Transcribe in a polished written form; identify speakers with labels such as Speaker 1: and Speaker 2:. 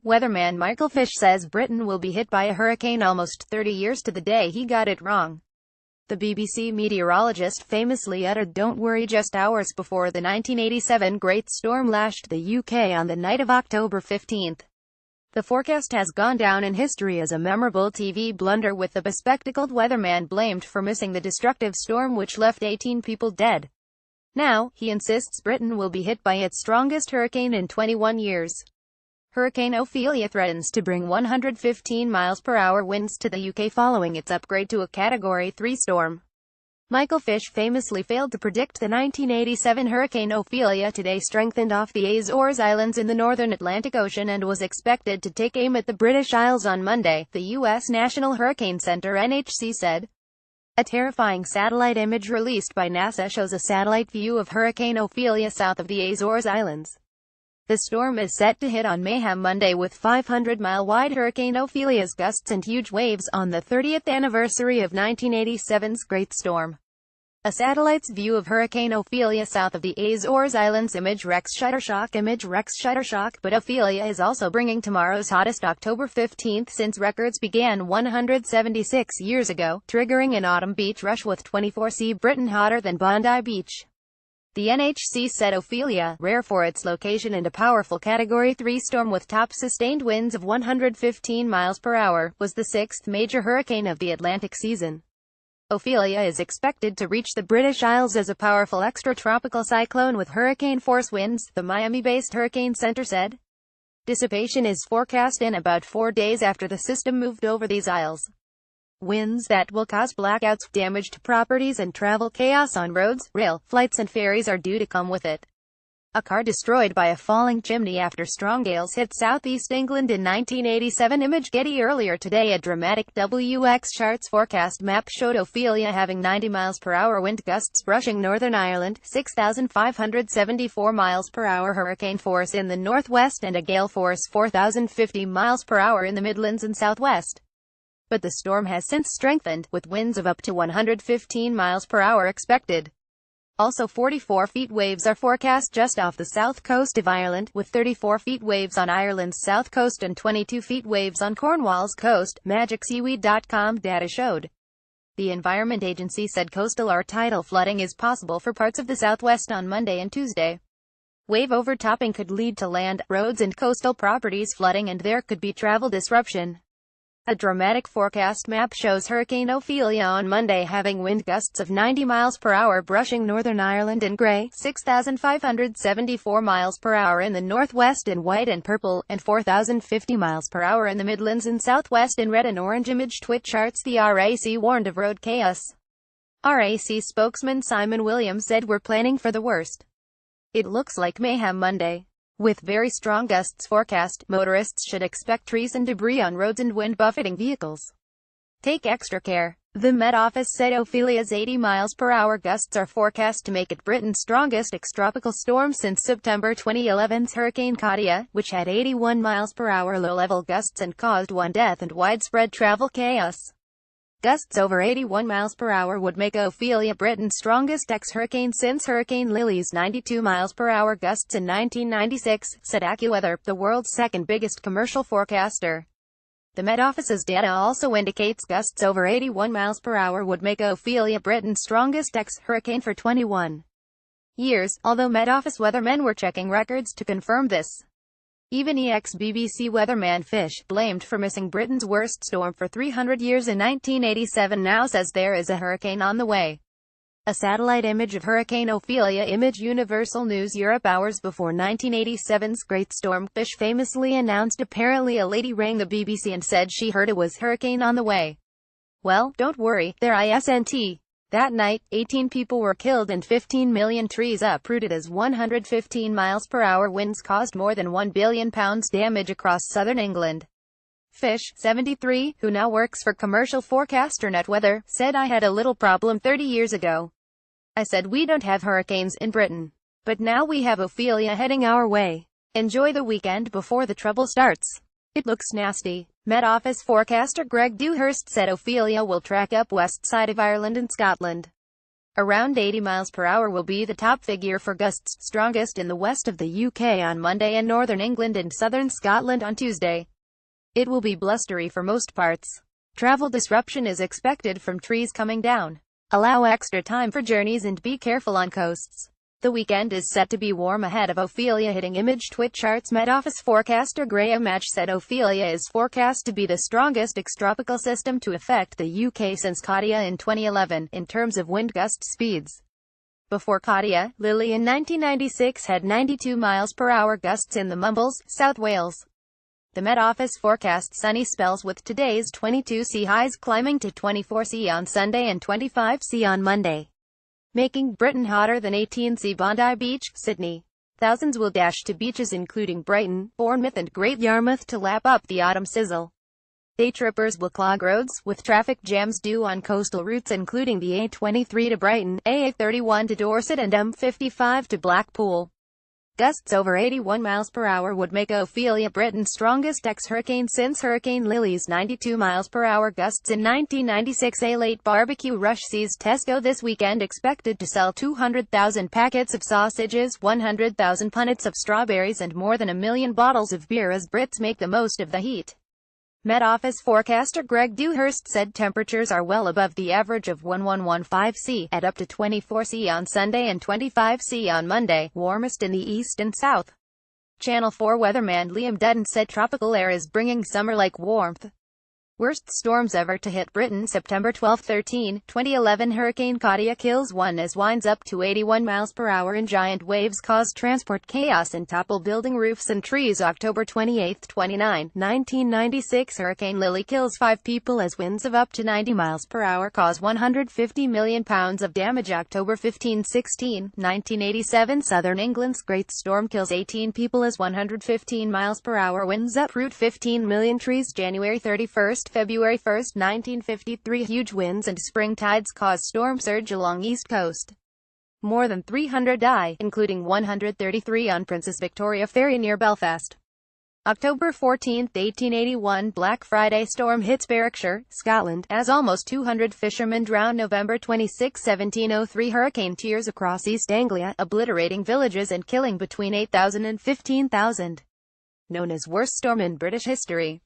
Speaker 1: Weatherman Michael Fish says Britain will be hit by a hurricane almost 30 years to the day he got it wrong. The BBC meteorologist famously uttered "Don't worry" just hours before the 1987 Great Storm lashed the UK on the night of October 15. The forecast has gone down in history as a memorable TV blunder, with the bespectacled weatherman blamed for missing the destructive storm which left 18 people dead. Now, he insists Britain will be hit by its strongest hurricane in 21 years. Hurricane Ophelia threatens to bring 115 mph winds to the UK following its upgrade to a Category 3 storm. Michael Fish famously failed to predict the 1987 Hurricane Ophelia today strengthened off the Azores Islands in the northern Atlantic Ocean and was expected to take aim at the British Isles on Monday, the U.S. National Hurricane Center (NHC) said. A terrifying satellite image released by NASA shows a satellite view of Hurricane Ophelia south of the Azores Islands. The storm is set to hit on Mayhem Monday with 500-mile-wide Hurricane Ophelia's gusts and huge waves on the 30th anniversary of 1987's Great Storm. A satellite's view of Hurricane Ophelia south of the Azores Islands image wrecks Shuttershock, but Ophelia is also bringing tomorrow's hottest October 15 since records began 176 years ago, triggering an autumn beach rush with 24°C Britain hotter than Bondi Beach. The NHC said Ophelia, rare for its location and a powerful Category 3 storm with top sustained winds of 115 mph, was the sixth major hurricane of the Atlantic season. Ophelia is expected to reach the British Isles as a powerful extratropical cyclone with hurricane-force winds, the Miami-based Hurricane Center said. Dissipation is forecast in about 4 days after the system moved over these isles. Winds that will cause blackouts, damage to properties and travel chaos on roads, rail, flights and ferries are due to come with it. A car destroyed by a falling chimney after strong gales hit southeast England in 1987 image Getty earlier today. A dramatic WX charts forecast map showed Ophelia having 90 mph wind gusts brushing Northern Ireland, 6,574 mph hurricane force in the northwest and a gale force 4,050 mph in the Midlands and southwest. But the storm has since strengthened, with winds of up to 115 mph expected. Also 44 feet waves are forecast just off the south coast of Ireland, with 34 feet waves on Ireland's south coast and 22 feet waves on Cornwall's coast, MagicSeaweed.com data showed. The Environment Agency said coastal or tidal flooding is possible for parts of the southwest on Monday and Tuesday. Wave overtopping could lead to land, roads and coastal properties flooding, and there could be travel disruption. A dramatic forecast map shows Hurricane Ophelia on Monday having wind gusts of 90 mph brushing Northern Ireland in grey, 6,574 mph in the northwest in white and purple, and 4,050 mph in the Midlands and southwest in red and orange image twit charts. The RAC warned of road chaos. RAC spokesman Simon Williams said, "We're planning for the worst. It looks like mayhem Monday. With very strong gusts forecast, motorists should expect trees and debris on roads and wind buffeting vehicles. Take extra care." The Met Office said Ophelia's 80 mph gusts are forecast to make it Britain's strongest extratropical storm since September 2011's Hurricane Katia, which had 81 mph low-level gusts and caused one death and widespread travel chaos. Gusts over 81 mph would make Ophelia Britain's strongest ex-hurricane since Hurricane Lily's 92 mph gusts in 1996, said AccuWeather, the world's second biggest commercial forecaster. The Met Office's data also indicates gusts over 81 mph would make Ophelia Britain's strongest ex-hurricane for 21 years, although Met Office weathermen were checking records to confirm this. Even ex-BBC weatherman Fish, blamed for missing Britain's worst storm for 300 years in 1987, now says there is a hurricane on the way. A satellite image of Hurricane Ophelia image Universal News Europe hours before 1987's Great Storm. Fish famously announced apparently a lady rang the BBC and said she heard it was hurricane on the way. Well, don't worry, there isn't. That night, 18 people were killed and 15 million trees uprooted as 115 mph winds caused more than £1 billion damage across southern England. Fish, 73, who now works for commercial forecaster NetWeather, said, "I had a little problem 30 years ago. I said we don't have hurricanes in Britain. But now we have Ophelia heading our way. Enjoy the weekend before the trouble starts. It looks nasty." Met Office forecaster Greg Dewhurst said Ophelia will track up west side of Ireland and Scotland. Around 80 miles per hour will be the top figure for gusts, strongest in the west of the UK on Monday and northern England and southern Scotland on Tuesday. It will be blustery for most parts. Travel disruption is expected from trees coming down. Allow extra time for journeys and be careful on coasts. The weekend is set to be warm ahead of Ophelia hitting Image Twit charts. Met Office forecaster Graham Match said Ophelia is forecast to be the strongest extratropical system to affect the UK since Katia in 2011, in terms of wind gust speeds. Before Katia, Lily in 1996 had 92 miles per hour gusts in the Mumbles, South Wales. The Met Office forecasts sunny spells with today's 22°C highs climbing to 24°C on Sunday and 25°C on Monday, making Britain hotter than 18°C. Bondi Beach, Sydney. Thousands will dash to beaches including Brighton, Bournemouth and Great Yarmouth to lap up the autumn sizzle. Day trippers will clog roads, with traffic jams due on coastal routes including the A23 to Brighton, A31 to Dorset and M55 to Blackpool. Gusts over 81 miles per hour would make Ophelia Britain's strongest ex-hurricane since Hurricane Lily's 92 miles per hour gusts in 1996. A late barbecue rush sees Tesco this weekend expected to sell 200,000 packets of sausages, 100,000 punnets of strawberries and more than 1 million bottles of beer as Brits make the most of the heat. Met Office forecaster Greg Dewhurst said temperatures are well above the average of 1115°C, at up to 24°C on Sunday and 25°C on Monday, warmest in the east and south. Channel 4 weatherman Liam Dutton said tropical air is bringing summer-like warmth. Worst storms ever to hit Britain. September 12-13, 2011 Hurricane Katia kills one as winds up to 81 miles per hour in giant waves cause transport chaos and topple building roofs and trees. October 28-29, 1996 Hurricane Lily kills 5 people as winds of up to 90 miles per hour cause £150 million of damage. October 15-16, 1987 Southern England's Great Storm kills 18 people as 115 miles per hour winds uproot 15 million trees. January 31st, February 1, 1953 huge winds and spring tides cause storm surge along East Coast. More than 300 die, including 133 on Princess Victoria Ferry near Belfast. October 14, 1881 Black Friday storm hits Berwickshire, Scotland, as almost 200 fishermen drown. November 26, 1703 hurricane tears across East Anglia, obliterating villages and killing between 8,000 and 15,000. Known as worst storm in British history.